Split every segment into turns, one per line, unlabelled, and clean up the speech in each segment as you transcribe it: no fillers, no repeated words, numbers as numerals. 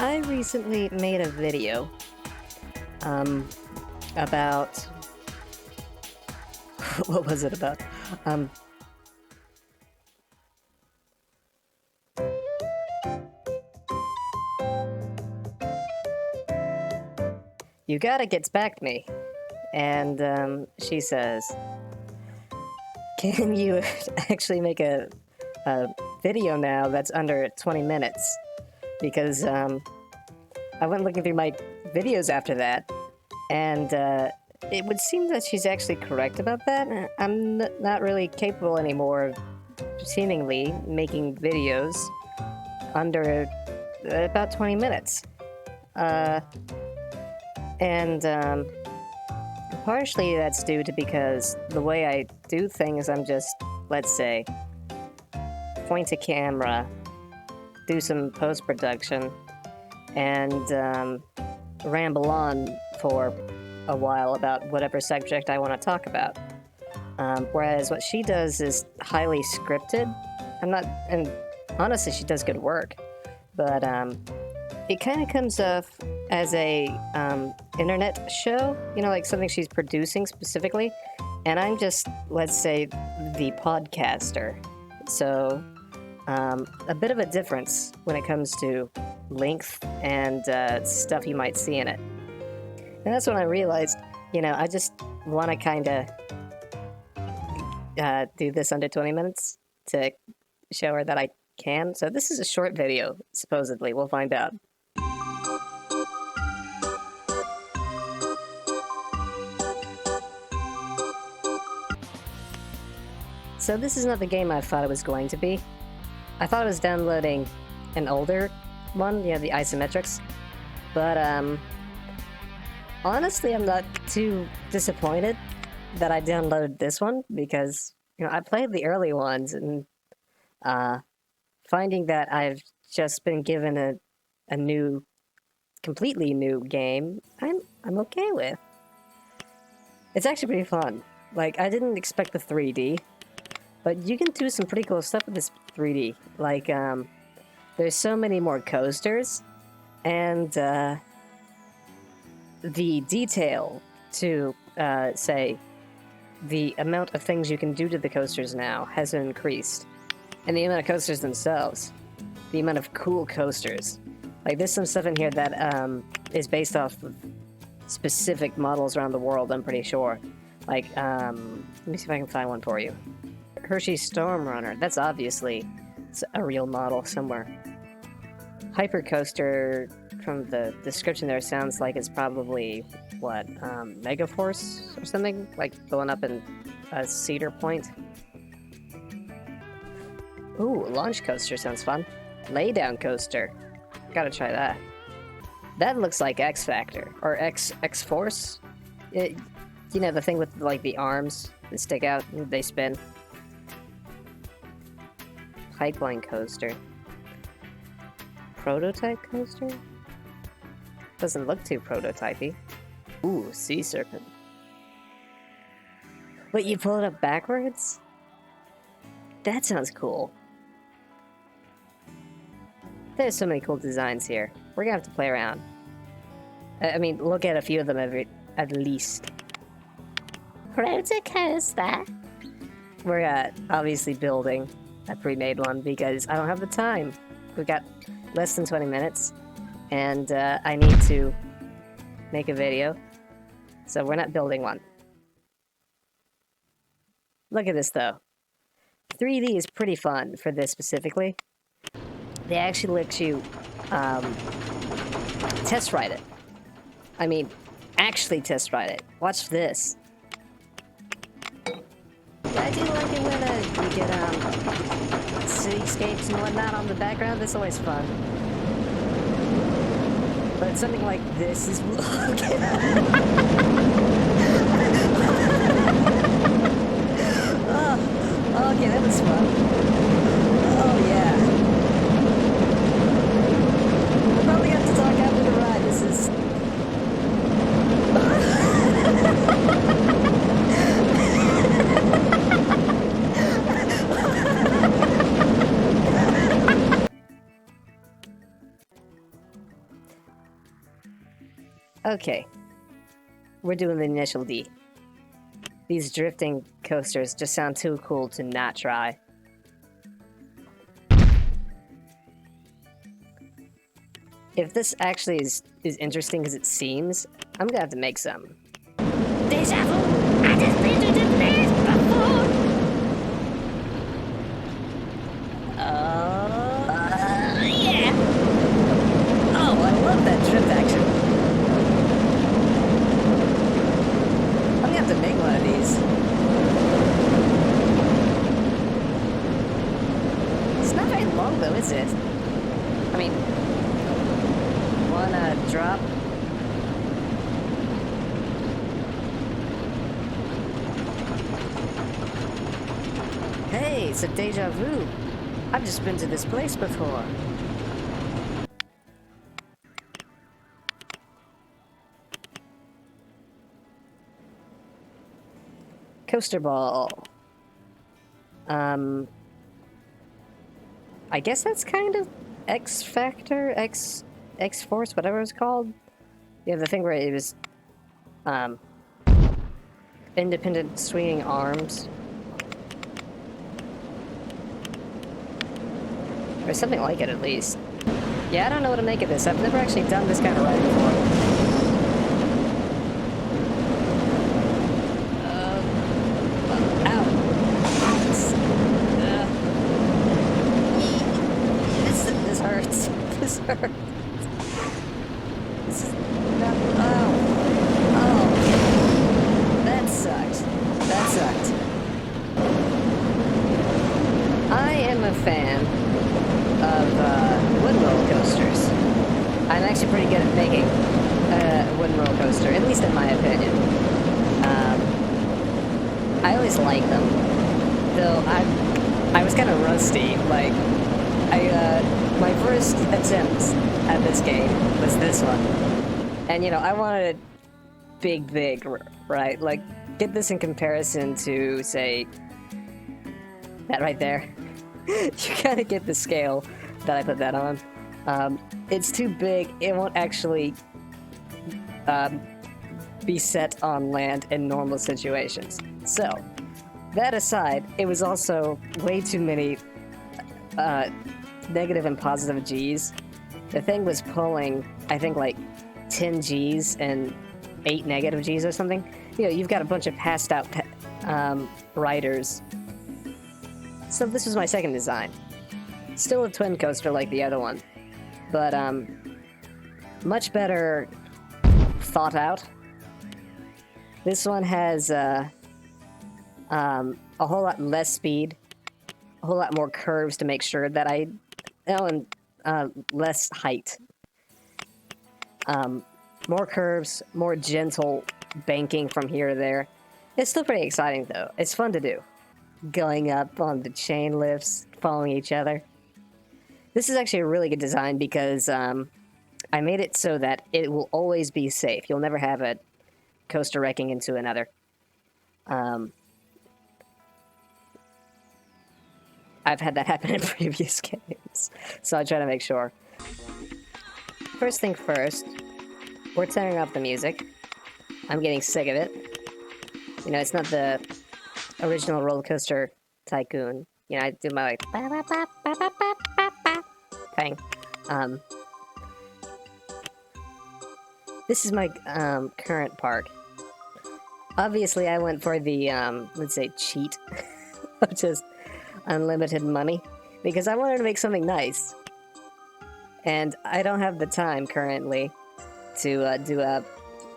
I recently made a video about what was it about? Yugata gets back to me, and she says, "Can you actually make a video now that's under 20 minutes?" Because I went looking through my videos after that, and it would seem that she's actually correct about that. I'm not really capable anymore of seemingly making videos under about 20 minutes. And partially that's due to because the way I do things, I'm just, let's say, point a camera, do some post-production, and ramble on for a while about whatever subject I want to talk about. Whereas what she does is highly scripted. And honestly, she does good work, but it kind of comes off as a internet show, like something she's producing specifically, and I'm just, let's say, the podcaster. So a bit of a difference when it comes to length and stuff you might see in it. And that's when I realized, I just want to kind of do this under 20 minutes to show her that I can. So this is a short video, supposedly. We'll find out. So this is not the game I thought it was going to be. I thought I was downloading an older one, the isometrics. But honestly, I'm not too disappointed that I downloaded this one because, I played the early ones, and finding that I've just been given a new, completely new game, I'm okay with. It's actually pretty fun. Like, I didn't expect the 3D. But you can do some pretty cool stuff with this 3D. Like, there's so many more coasters, and the detail to, say, the amount of things you can do to the coasters now has increased. And the amount of coasters themselves. The amount of cool coasters. Like, there's some stuff in here that is based off of specific models around the world, I'm pretty sure. Like, let me see if I can find one for you. Hershey's Storm Runner. That's obviously a real model somewhere. Hypercoaster, from the description there, sounds like it's probably, Megaforce or something? Like going up in Cedar Point. Ooh, Launch Coaster sounds fun. Laydown Coaster. Gotta try that. That looks like X Factor. Or X-Force. The thing with, the arms that stick out and they spin. Pipeline Coaster. Prototype Coaster? Doesn't look too prototypey. Ooh, Sea Serpent. Wait, you pull it up backwards? That sounds cool. There's so many cool designs here. We're gonna have to play around. I mean, look at a few of them at least. Rotocoaster. We're obviously building a pre-made one because I don't have the time. We've got less than 20 minutes, and I need to make a video, so we're not building one. Look at this, though. 3D is pretty fun for this specifically. They actually let you test ride it. I mean, actually test ride it. Watch this. I do like it when you get cityscapes and whatnot on the background. That's always fun. But something like this is... oh, okay, that was fun. Oh, yeah. We'll probably have to talk after the ride. This is... Okay. We're doing the initial D. These drifting coasters just sound too cool to not try. If this actually is interesting as it seems, I'm gonna have to make some. Deja vu! I just been to this place before! Yeah! Oh, I love that drift action. I'm gonna have to make one of these. It's not very long though, is it? I mean, one drop. Hey, it's a deja vu. I've just been to this place before. Coaster ball. I guess that's kind of X Factor, X Force, whatever it's called. You have the thing where it was independent swinging arms. Or something like it, at least. Yeah, I don't know what to make of this. I've never actually done this kind of ride before. Ow. This hurts. This hurts. This is not... Oh. That sucked. That sucked. I am a fan of wooden roller coasters. I'm actually pretty good at making a wooden roller coaster, at least in my opinion. I always like them, though I was kind of rusty. Like, my first attempt at this game was this one, and you know, I wanted it big, right? Like, get this in comparison to, say, that right there. You kind of get the scale that I put that on. It's too big. It won't actually be set on land in normal situations. So, that aside, it was also way too many negative and positive G's. The thing was pulling, I think, like 10 G's and 8 negative G's or something. You know, you've got a bunch of passed out riders. So this was my second design. Still a twin coaster like the other one, but much better thought out. This one has a whole lot less speed, a whole lot more curves to make sure that and less height. More curves, more gentle banking from here to there. It's still pretty exciting though. It's fun to do. Going up on the chain lifts, following each other. This is actually a really good design because I made it so that it will always be safe. You'll never have a coaster wrecking into another. I've had that happen in previous games, so I try to make sure. First thing first, we're turning off the music. I'm getting sick of it. You know, it's not the original Roller Coaster Tycoon. You know, I do my like thing. This is my current park. Obviously, I went for the let's say cheat of just unlimited money because I wanted to make something nice, and I don't have the time currently to do a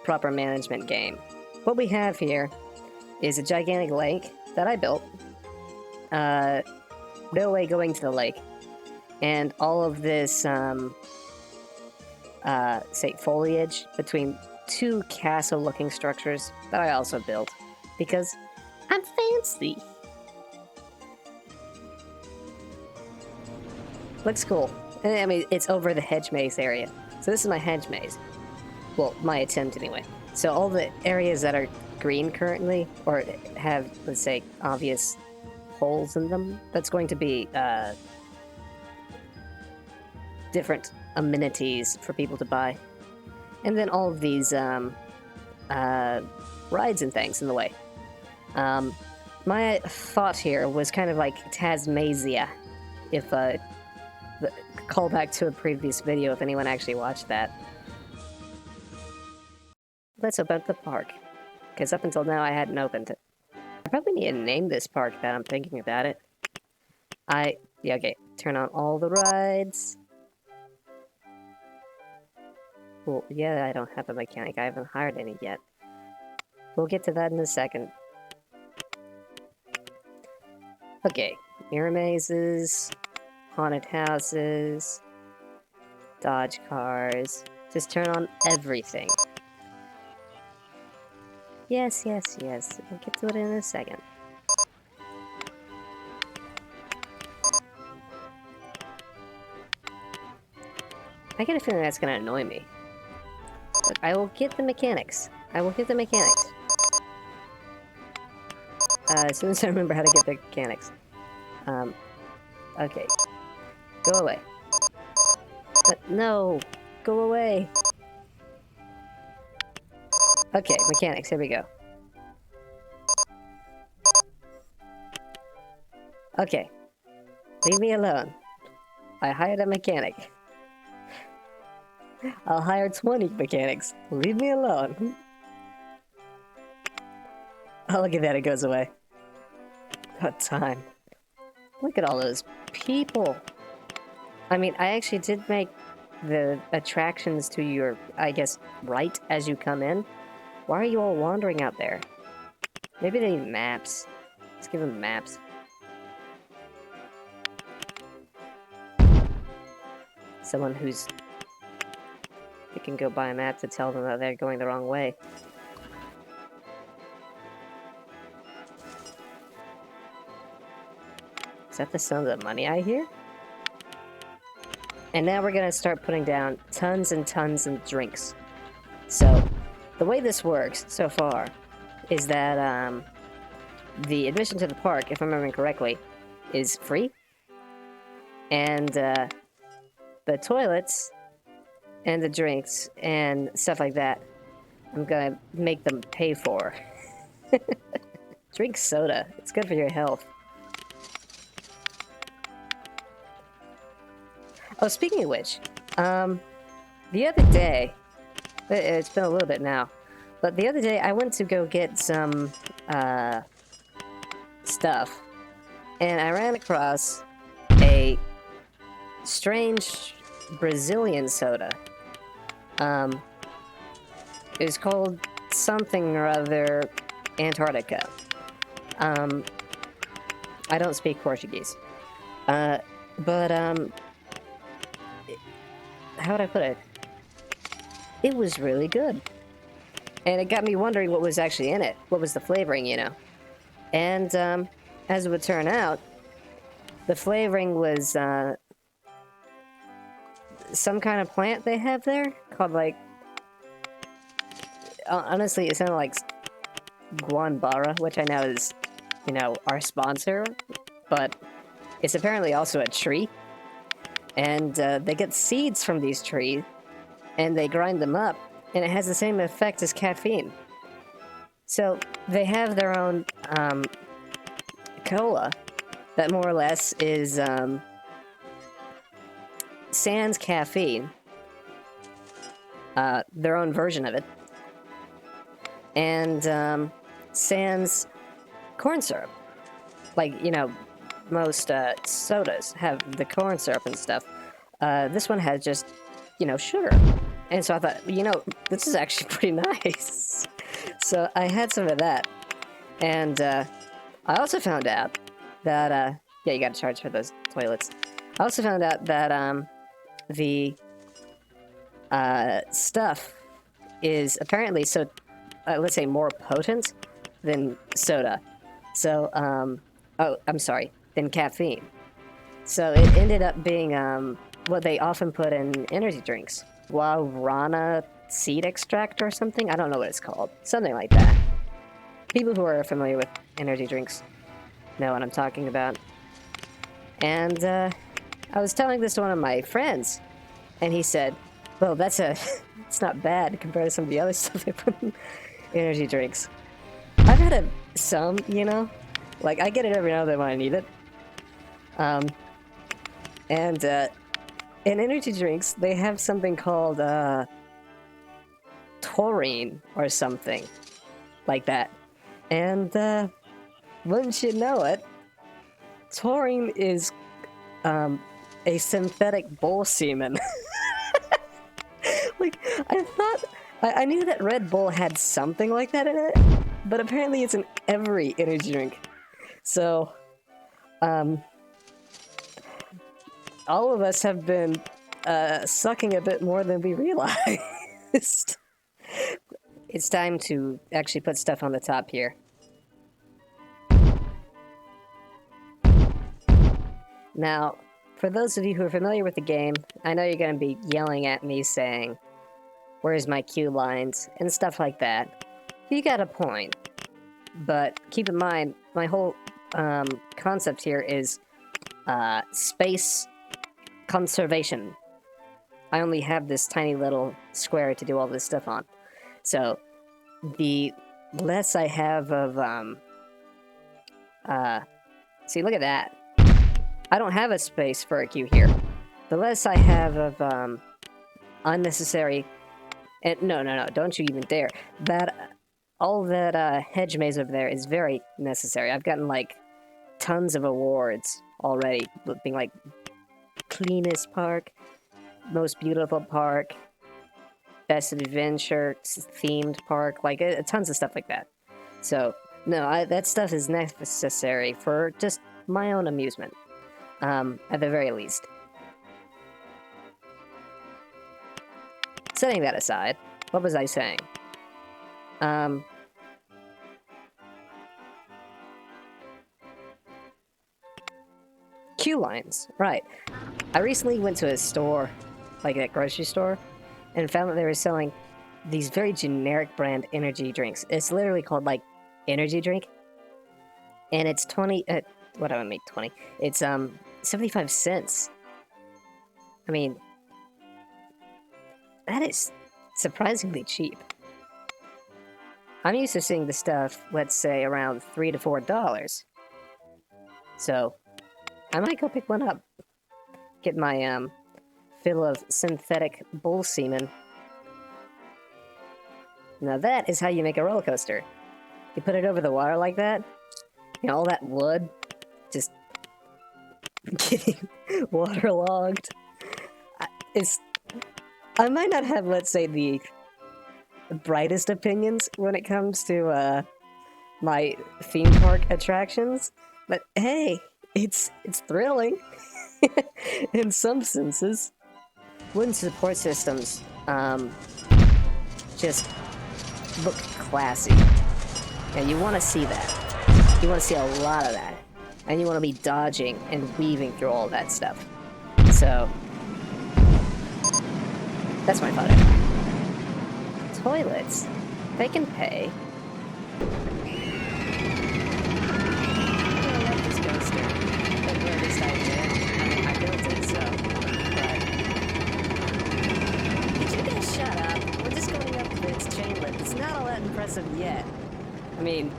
proper management game. What we have here is a gigantic lake that I built. Railway going to the lake. And all of this, say, foliage between two castle-looking structures that I also built. Because I'm fancy. Looks cool. And, I mean, it's over the hedge maze area. So this is my hedge maze. Well, my attempt anyway. So all the areas that are green currently, or have, let's say, obvious holes in them, that's going to be different amenities for people to buy. And then all of these rides and things in the way. My thought here was kind of like Tasmania, if call back to a previous video if anyone actually watched that. Let's open up the park, because up until now I hadn't opened it. I probably need to name this park that I'm thinking about it. Yeah, okay, turn on all the rides. Well, yeah, I don't have a mechanic, I haven't hired any yet. We'll get to that in a second. Okay, mirror mazes, haunted houses, dodge cars. Just turn on everything. Yes, yes, yes. We'll get to it in a second. I get a feeling that's gonna annoy me. But I will get the mechanics. I will get the mechanics. As soon as I remember how to get the mechanics. Okay. Go away. No! Go away! Okay, mechanics, here we go. Okay. Leave me alone. I hired a mechanic. I'll hire 20 mechanics. Leave me alone. Oh, look at that, it goes away. What time? Look at all those people. I mean, I actually did make the attractions to your, I guess, right as you come in. Why are you all wandering out there? Maybe they need maps. Let's give them maps. Someone who can go buy a map to tell them that they're going the wrong way. Is that the sound of the money I hear? And now we're gonna start putting down tons and tons of drinks. So, the way this works so far is that the admission to the park, if I'm remembering correctly, is free. And the toilets and the drinks and stuff like that, I'm gonna make them pay for. Drink soda. It's good for your health. Oh, speaking of which, the other day, it's been a little bit now, but the other day I went to go get some stuff, and I ran across a strange Brazilian soda. It was called something or other Antartica. I don't speak Portuguese. But how would I put it? It was really good. And it got me wondering what was actually in it. What was the flavoring, you know? And as it would turn out, the flavoring was some kind of plant they have there called, like, honestly, it sounded like Guanabara, which I know is, you know, our sponsor, but it's apparently also a tree. And they get seeds from these trees, and they grind them up, and it has the same effect as caffeine. So they have their own cola that more or less is sans caffeine, their own version of it, and sans corn syrup. Like, you know, most sodas have the corn syrup and stuff. This one has just, you know, sugar. And so I thought, you know, this is actually pretty nice. So I had some of that. And I also found out that, yeah, you gotta charge for those toilets. I also found out that the stuff is apparently so, let's say, more potent than soda. So, oh, I'm sorry, than caffeine. So it ended up being what they often put in energy drinks. Guarana seed extract or something? I don't know what it's called. Something like that. People who are familiar with energy drinks know what I'm talking about. And I was telling this to one of my friends, and he said, Well, it's not bad compared to some of the other stuff they put in energy drinks. I've had some, you know? Like, I get it every now and then when I need it. And in energy drinks, they have something called, taurine or something like that. And, wouldn't you know it, taurine is, a synthetic bull semen. Like, I knew that Red Bull had something like that in it, but apparently it's in every energy drink. So, all of us have been, sucking a bit more than we realized. It's time to actually put stuff on the top here. Now, for those of you who are familiar with the game, I know you're going to be yelling at me saying, "Where's my cue lines?" and stuff like that. You got a point. But keep in mind, my whole concept here is space conservation. I only have this tiny little square to do all this stuff on. So, the less I have of, see, look at that. I don't have a space for a queue here. The less I have of, unnecessary... No, don't you even dare. All that, hedge maze over there is very necessary. I've gotten, like, tons of awards already, being like, cleanest park, most beautiful park, best adventure themed park, like, tons of stuff like that. So, no, that stuff is necessary for just my own amusement. At the very least. Setting that aside, what was I saying? Queue lines, right. I recently went to a store, like a grocery store, and found that they were selling these very generic brand energy drinks. It's literally called, like, energy drink. And it's 20, what do I make 20? It's, 75 cents. I mean, that is surprisingly cheap. I'm used to seeing the stuff, let's say, around $3 to $4. So, I might go pick one up. Get my, fill of synthetic bull semen. Now that is how you make a roller coaster. You put it over the water like that, you know, all that wood, just getting waterlogged. I might not have, let's say, the brightest opinions when it comes to, my theme park attractions, but hey, it's thrilling, in some senses. Wooden support systems, just look classy, and you want to see that. You want to see a lot of that. And you want to be dodging and weaving through all that stuff. So, that's my thought. Toilets, they can pay. I'm gonna let this coaster, or at least I did. I built it, so. But could you guys shut up? We're just going up this chain lift. It's not all that impressive yet. I mean.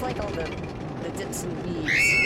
Like all the dips and weaves.